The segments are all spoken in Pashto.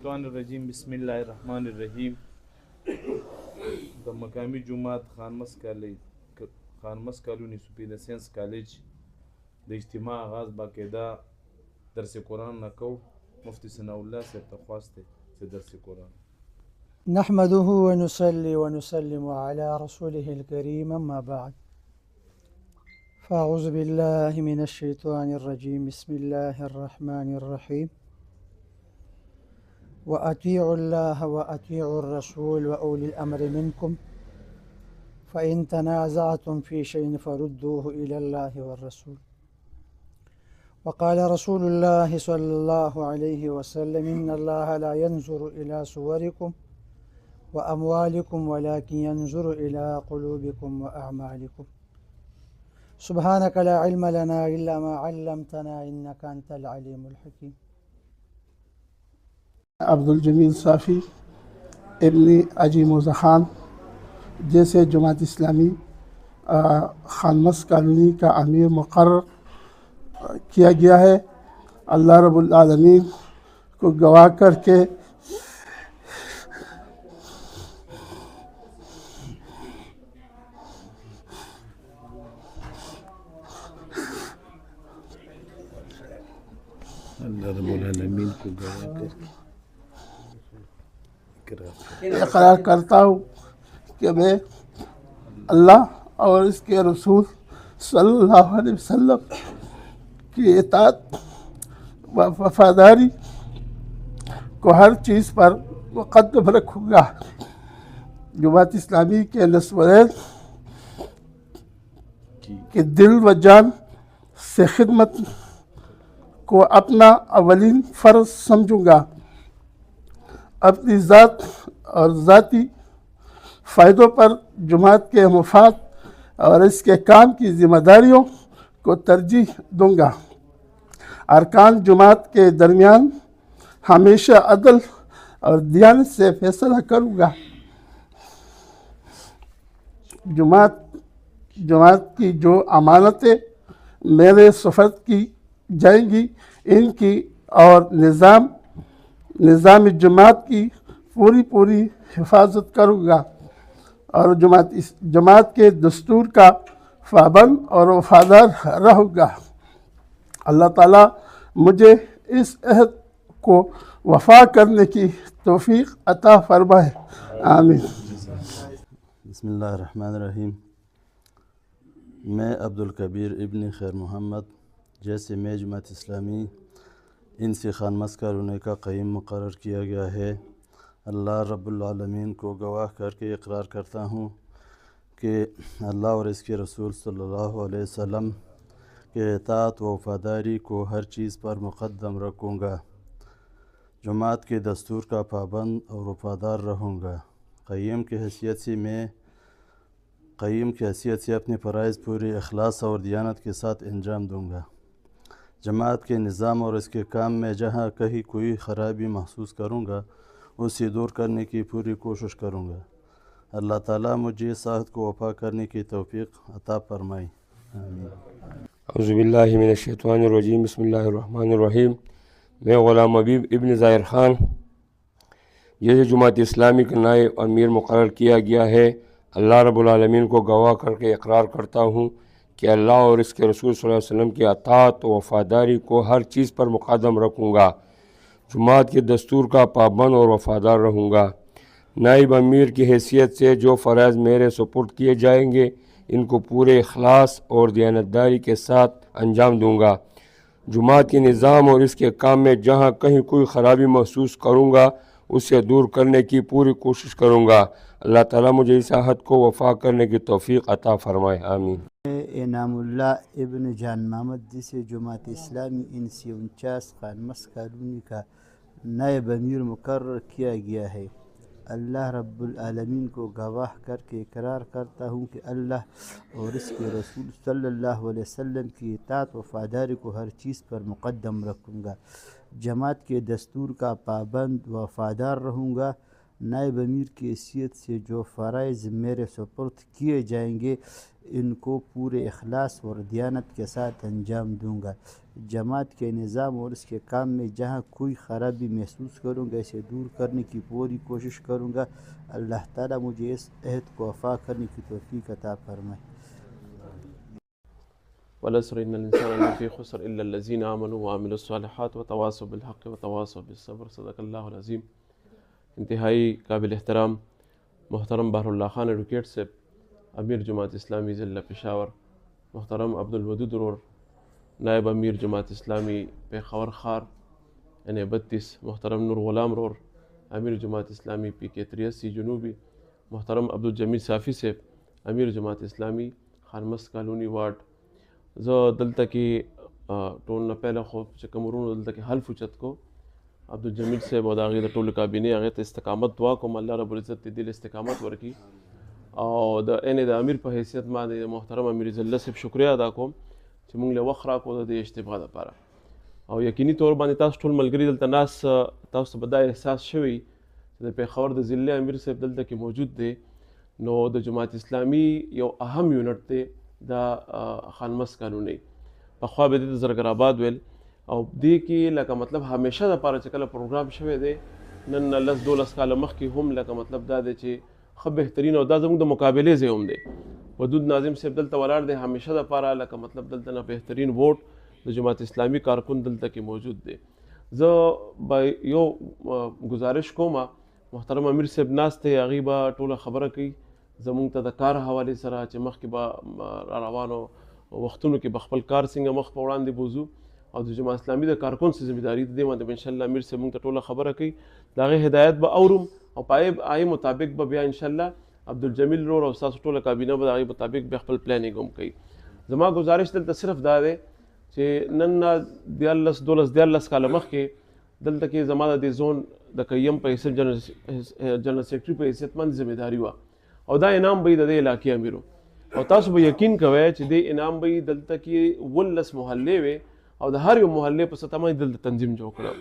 الشیطان الرجیم بسم الله الرحمن الرحیم. د مقامی جماعت خانمس کالونی سپیدر سینس کالج د اجتماع آغاز باقاعدہ درس قرآن نہ کو. مفتی ثناء اللہ سے درخواست ہے سے درس قرآن. نحمده ونصلي ونسلم على رسوله الكريم أما بعد فأعوذ بالله من الشيطان الرجيم بسم الله الرحمن الرحيم وأطيعوا الله وأطيعوا الرسول وأولي الأمر منكم فإن تنازعتم في شيء فردوه إلى الله والرسول وقال رسول الله صلى الله عليه وسلم إن الله لا ينظر إلى صوركم وأموالكم ولكن ينظر إلى قلوبكم وأعمالكم سبحانك لا علم لنا إلا ما علمتنا إنك أنت العليم الحكيم. عبدالجمیل صافی ابن عجیم و خان جیسے جماعت اسلامی خانمس کالونی کا امیر مقرر کیا گیا ہے. اللہ رب العالمین کو گواہ کر کے اللہ رب العالمین کو گواہ کر اقرار کرتا ہوں کہ میں اللہ اور اس کے رسول صلی اللہ علیہ وسلم کی اطاعت و وفاداری کو ہر چیز پر مقدم رکھوں گا. جماعت اسلامی کے نسوین کے دل و جان سے خدمت کو اپنا اولین فرض سمجھوں گا. اپنی ذات اور ذاتی فائدوں پر جماعت کے مفاد اور اس کے کام کی ذمہ داریوں کو ترجیح دوں گا. ارکان جماعت کے درمیان ہمیشہ عدل اور دیانت سے فیصلہ کروں گا. جماعت کی جو امانتیں میرے سپرد کی جائیں گی ان کی اور نظام جماعت کی پوری حفاظت کروں گا اور جماعت کے دستور کا پابند اور وفادار رہوں گا. اللہ تعالیٰ مجھے اس عہد کو وفا کرنے کی توفیق عطا فرمائے. آمین. بسم اللہ الرحمن الرحیم. میں عبدالکبیر ابن خیر محمد جیسے میں جماعت اسلامی ان سے خانمس کالونی کا قیم مقرر کیا گیا ہے. اللہ رب العالمین کو گواہ کر کے اقرار کرتا ہوں کہ اللہ اور اس کے رسول صلی اللہ علیہ وسلم کے اطاعت و وفاداری کو ہر چیز پر مقدم رکھوں گا. جماعت کے دستور کا پابند اور وفادار رہوں گا. قیم کی حیثیت سے اپنے فرائض پورے اخلاص اور دیانت کے ساتھ انجام دوں گا. جماعت کے نظام اور اس کے کام میں جہاں کہیں کوئی خرابی محسوس کروں گا اسے دور کرنے کی پوری کوشش کروں گا. اللہ تعالیٰ مجھے اس عہد کو وفا کرنے کی توفیق عطا فرمائے. آمین. اعوذ باللہ من الشیطان الرجیم بسم اللہ الرحمن الرحیم. میں غلام حبیب ابن ظاہر خان جیسے جماعت اسلامی کا نائب امیر مقرر کیا گیا ہے اللہ رب العالمین کو گواہ کر کے اقرار کرتا ہوں کہ اللہ اور اس کے رسول صلی اللہ علیہ وسلم کی اطاعت و وفاداری کو ہر چیز پر مقدم رکھوں گا. جماعت کے دستور کا پابند اور وفادار رہوں گا. نائب امیر کی حیثیت سے جو فرائض میرے سپرد کیے جائیں گے ان کو پورے اخلاص اور دیانتداری کے ساتھ انجام دوں گا. جماعت کے نظام اور اس کے کام میں جہاں کہیں کوئی خرابی محسوس کروں گا اسے دور کرنے کی پوری کوشش کروں گا. اللہ تعالیٰ مجھے اس عہد کو وفا کرنے کی توفیق عطا فرمائے. آمین. انعام اللہ ابن جان محمد جسے جماعت اسلامی ان سے 49 خانمس کالونی کا نائب امیر مقرر کیا گیا ہے. اللہ رب العالمین کو گواہ کر کے اقرار کرتا ہوں کہ اللہ اور اس کے رسول صلی اللہ علیہ وسلم کی اطاعت و وفاداری کو ہر چیز پر مقدم رکھوں گا. جماعت کے دستور کا پابند و وفادار رہوں گا. नायब अमीर की हैसियत से जो फ़राइज़ मेरे सुपुर्द किए जाएंगे इनको पूरे इखलास और दियानत के साथ अंजाम दूंगा। जमात के निज़ाम और इसके काम में जहाँ कोई ख़राबी महसूस करूँगा इसे दूर करने की पूरी कोशिश करूँगा। अल्लाह ताला मुझे इस अहद को वफ़ा करने की तौफ़ीक अता फरमाए। वलअस्र इन्नल इंसान लफ़ी खुस्र इल्ला लज़ीना आमनु व अमिलुस्सालिहात व तवासौ बिल हक़्क़ि व तवासौ बिस्सब्र। सदक़ल्लाहुल अज़ीम। इंतहाई काबिल एहतराम मोहतरम बहरुल्लाह ख़ान एडवोकेट साहब, अमीर जमात इस्लामी ज़िला पेशावर, मोहतरम अब्दुल वदूद रोर नायब अमीर जमात इस्लामी पेशावर खार N32, मोहतरम नूर ग़ुलाम रोर अमीर जमात इस्लामी PK 83 जनूबी, मोहतरम अब्दुल जमील साफ़ी साहब अमीर जमात इस्लामी खानमस्त कॉलोनी वार्ड। ज़ दलता की टोल न पहले खो चकमरून दलता के हल्फ उचत को अब्दुल जमील साहब और दाग़ी द टोल काबिने आगे तो इस्तकामत दुआ को अल्लाह रब्बुल इज़्ज़त दिल इस्तकामत वर्की और द एने द अमीर पर हैसियत मा द मोहतरम अमीर ज़िला से शुक्रिया अदा को कि मुंग ले वक़्त राको द इज्तिमा द पारा और यकीनी तौर पर तास टोल मलगरी दलता नास तास बदा एहसास शवी द पेशावर द ज़िले अमीर साहब दलता के मौजूद दे नो द जमात इस्लामी यो अहम यूनिट दे द खानमस्त कानूनी पखवा बेदे ज़रगराबाद वेल और दी की लका मतलब हमेशा द पारा चकला प्रोग्राम शवे दे नन लस दोलस काल मख की हम लका मतलब दा दे चे खब बेहतरीन और दा जमुग द मुकाबले से हम दे वदूद नाजिम से दलता वलार दे हमेशा द पारा लका मतलब दलता ना बेहतरीन वोट द जमात इस्लामी कारकुन दलता के मौजूद दे। ज बाय यो गुजारिश कोमा मोहतरम अमीर साहब नास थे अगीबा टोला खबर की जमुग द कार हवाले सरा चे मख के बा रवानो वक्तों के बखपल कार सिंग मख पौड़ान दे बोझू और जमात इस्लामी द कारकुन से जिम्मेदारी दे वहाँ इंशाल्लाह अमीर से मुंग टोला खबर की दागे हिदायत ब औरुम और पाए आए मुताबिक ब बिया इंशाल्लाह अब्दुल जमील रोर और सास टोला काबीना ब आगे मुताबिक बेखपल प्लानिंग हम कई जमा गुजारिश दल सिर्फ दा दे कि नन्ना दियालस दोलस दियालस काल मख के दल तक जमा दे जोन द कयम पे जनरल सेक्रेटरी पे हैसियत मंद जिम्मेदारी हुआ और दा इनाम बई दे इलाके अमीरों और तासु यकीन कवे कि दे इनाम बई दल तक वल्लस मोहल्ले वे और हर यो मोहल्ले पर सतमा दल तंजीम जो करा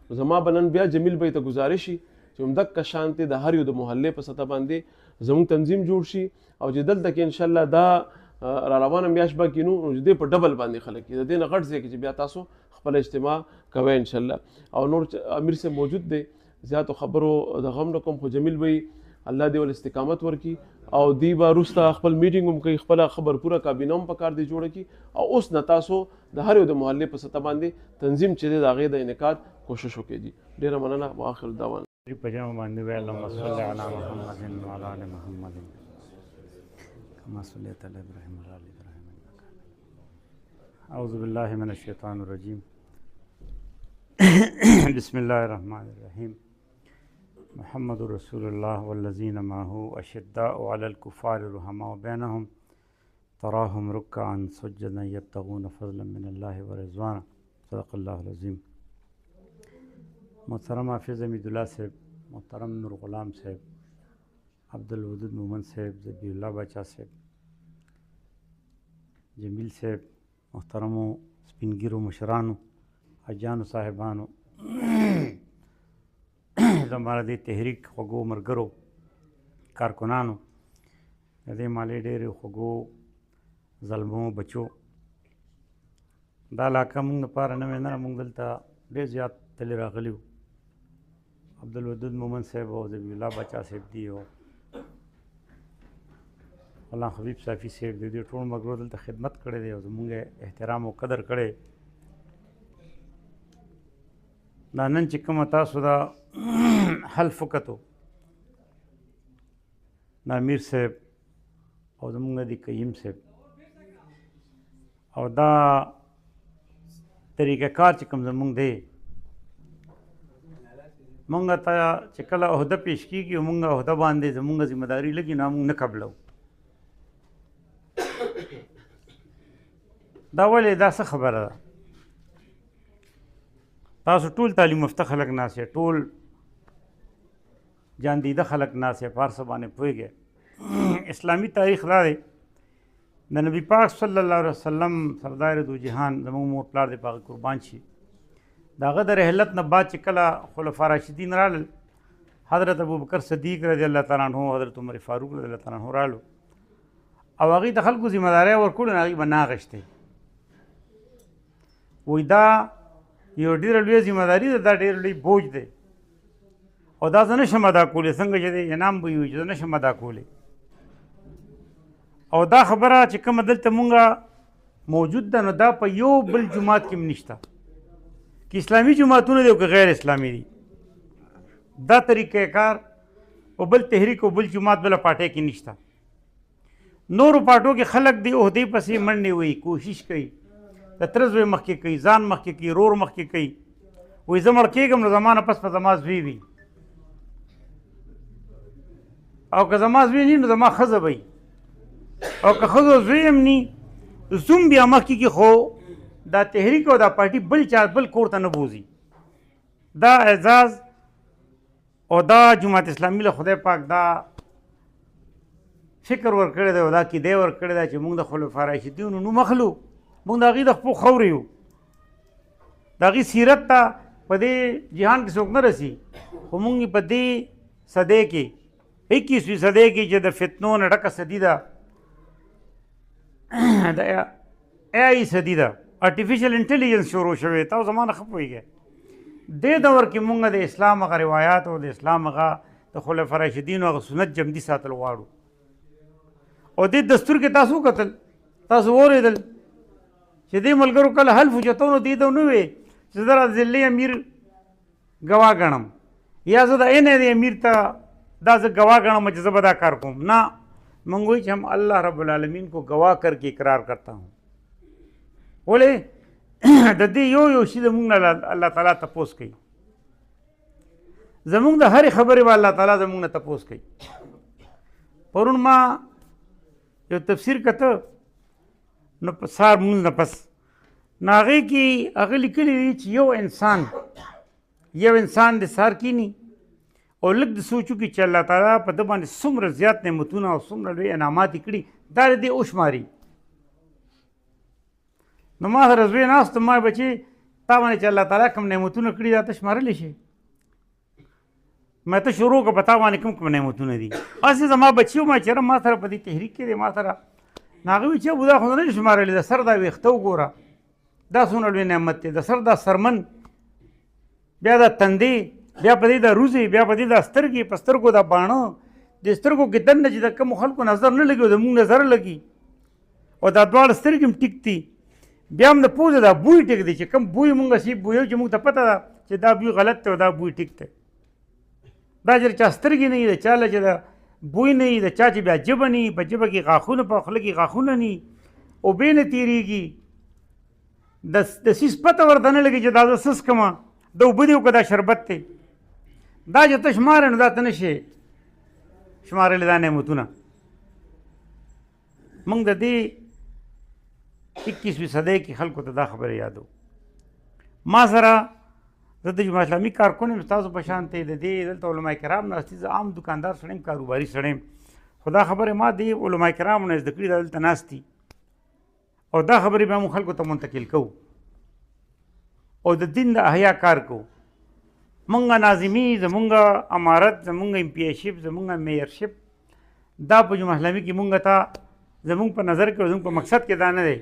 जमा बनन बिया जमील भाई तो गुजारिशी जो उमदक का शांति द हर यो द मोहल्ले पर सता बांधे जमू तंजीम जोड़शी और जे दल तक इंशाल्लाह दा रवाना म्याशबा किनू दे पर डबल बांधे खलक की दे नगट से कि बिया तासो खपल इज्तिमा कवे इंशाल्लाह और नूर अमीर से मौजूद दे ज़्यादा खबरों द गम रकम खो जमील भाई अल्लाह दे वल इस्तिकामत वर्की और दी बा रुस्ता खपल मीटिंग में कई खपला खबर पूरा काबीना पकार दी जोड़ की और उस नतासो द हर द मोहल्ले पर सता बांधे तंजीम चेदे दागे द इनकाद कोशिश होके जी डेरा मनाना व आखिर दावान पजामा बांधे हुए अल्लाहुम्मा सल्लि अला मुहम्मदिन व अला आलि मुहम्मदिन कमा सल्लैता अला इब्राहीम व अला आलि इब्राहीम अऊज़ु बिल्लाहि मिनश शैतानिर रजीम बिस्मिल्लाहिर रहमानिर रहीम मुहम्मदुर रसूलुल्लाह वल्लज़ीना माहू अशिद्दाउ अलल कुफ़ारि रुहमाउ बैनहुम तराहुम रुक्काअन सुज्जदन यब्तगून फ़ज़लन मिनल्लाहि व रिज़वाना। सदक़ल्लाहुल अज़ीम। मोहतरम हाफिज़ हमीदुल्लाह साहब, मोहतरम नूर ग़ुलाम साहब, अब्दुल वदूद मोमन साहब, ज़बीउल्लाह बाचा साहब, जमील साहब, मोहतरमो स्पिनगिरो मुशरानो, हजानो साहिबानो, हमारा दे तहरीक खगो मरगरो कारकुनानो दे माले डेरे खगो ज़ल्मो बचो दा इलाका मुंग पार न में ना मुंग दलता डे ज़्यादा तले रागलियो अब्दुल वदूद मोमन साहब और ज़बीउल्लाह बाचा साहब दी हो अल्लाह हबीब साफ़ी साहब दे टोल मगरो दलता खिदमत करे दे और मुंगे एहतराम और कदर करे नानन चिकम अता सुदा हल्फ कतो नामीर साहब और जमुंगा दी कयीम साहब और दा तरीक़ा कार चिकम जमुंग दे मंगा ताया चिकला ओहदा पेश की कि मंगा ओहदा बांधे जमुंगा जिम्मेदारी लगी ना मुंग न कबलो दावले दा सा खबर तासु टोल तालीम याफ्ता खलक ना से टोल जान दीदा खलक ना से फारस बाने पुए गए इस्लामी तारीख ला दे नबी पाक सल्लल्लाहु अलैहि वसल्लम सरदार दो जहान जमू मोर प्लार दे पाक कुर्बान छी दागा द रहलत न बाद चिकला खुलफा राशिदीन राल حضرت ابوبکر صدیق رضی الله تعالی عنہ، حضرت عمر فاروق رضی الله تعالی عنہ رالو او هغوی ته خلکو ذمه دارۍ ورکړو نو هغوی به نه اخیستې. وایي دا یو ډېره لویه ذمه داري ده، دا ډېر لوی بوج دی او دا زه نه شم ادا کولی، څنګه چې دی انعام به وي چې زه نه شم ادا کولی. او دا خبره چې کومه دلته مونږه موجود ده نو دا په یو بل جومات کې هم نشته، که اسلامي جوماتونه دي او که غیر اسلامي دي. دا طریقه کار او بل تحریک او بل جومات بله پارټۍ کې نشته. نورو پارټو کې خلک دی عہدې پسې منډې وهي، کوشش کوي، د تره زوی مخکې کوي، ځان مخکې کوي، رور مخکې کوي. وایي زه مړ کېږم نو زما نه پس به زما زوی وي، او که زما زوی نه نو زما ښځه به وي، او که ښځو زوی هم ني زوم بیا مخکې کې، خو دا تحریک او دا پارټي بل چا بل کور ته نه بوځي. دا اعزاز او دا جماعت اسلامي له خدای پاک دا فکر ورکړی دی او دا عقیده یې ورکړې ده چې موږ د خلفاء راشدینو نوم اخلو، موږ د هغوی د خپلو خورې یو، د هغوی سیرت ته په دې جهان کې څوک نه رسي، خو موږ په دې صدۍ کې 21وي صدۍ کې چې د فتنو نه ډکه صدي ده، د AI صدي ده، آرټیفیشل انټیلیجنس شروع شوی. تاسو زمانه ښه پوهېږئ دې دور کې موږ د اسلام هغه روایات او د اسلام هغه د خلفاء راشدینو هغه سنت جمدي ساتل غواړو. او دې دستور کې تاسو وکتل، تاسو واورېدل چې دې ملګرو کله حلف وچتو نو دې ته ونه وې چې زه د ضلعي امیر ګواه ګڼم یا زه د د امیر ته دا زه ګواه ګڼم چې زه به دا کار کوم. نه، موږ وایي چې هم الله رب العالمین کو گواہ کر کے اقرار کرتا ہوں. ولې د دې یو شي زموږ نه الله تعالی تپوس کوي، زموږ د هرې خبرې به الله تعالی زموږ نه تپوس کوي. پرون ما یو تفسیر کته نو په سهار مونځ نه پس نو هغې کې هغه لیکلي دي چې یو انسان د سهار کیني او لږ د سوچ وکړي چې الله تعالی په ده باندې څومره زیات نعمتونه او څومره لوی انعامات یې کړي، دا د دې وشماري. نو ما سره زوی ناست ما بچې تا باندې چې الله تعالی کوم نعمتونه کړي دا ته شمارلی شي؟ ما ته شروع کړه په تا باندې کوم نعمتونه دي. هسې زما بچي وما چېرې ما سره په دې تحریک کې دی ما سره نو هغه وایي چې ابو دا خو نه شمارلی، د سر دا ویښته وګوره دا څومره لوی نعمت دی، د سر دا سرمن، بیا دا تندې، بیا په دې دا روزې، بیا په دې دا سترګې، په سترګو دا باڼه، د سترګو کې دننه چې د کومو خلکو نظر نه لګي او د مونږ نظر لګي، او دا دواړه سترګې هم ټیک دي، بیا هم د پوزې دا بوی ټیک دی چې کوم بوی مونږ سي بویو چې مونږ ته پته ده چې دا بوی غلط دی او دا بوی ټیک دی. دا چې چا سترګې نه وي، د چا له چې دا بوی نه وي، د چا چې بیا ژبه نه وي، په ژبه کې غاښونه، په خوله کې غاښونه نه وي، اوبې نه تېرېږي، د سیس پته ورته نه لګي چې دا زه سس کومه، دا اوبه دي او که دا شربت دی. دا چې ته شمارې نو دا ته نه شې شمارلی دا نعمتونه. موږ د دې 21وي صدۍ کې خلکو ته دا خبره یادو. ما سره زه د جماعت اسلامي کارکن یم، ستاسو په شان ته د دې دلته علما کرام ناست دي، زه عام دکاندار سړی یم، کاروباري سړی یم، خو دا خبرې ما د علما کرامو نه زده کړي، دا دلته ناست دي او دا خبرې بیا موږ خلکو ته منتقل کوو او د دین د احیا کار کوو. مونږ ناظمي، زمونږ امارت، زمونږ امپی شپ، زمونږ میئرشپ دا په جماعت اسلامي کې مونږ ته زمونږ په نظر کې او زمونږ په مقصد کې دا نه دی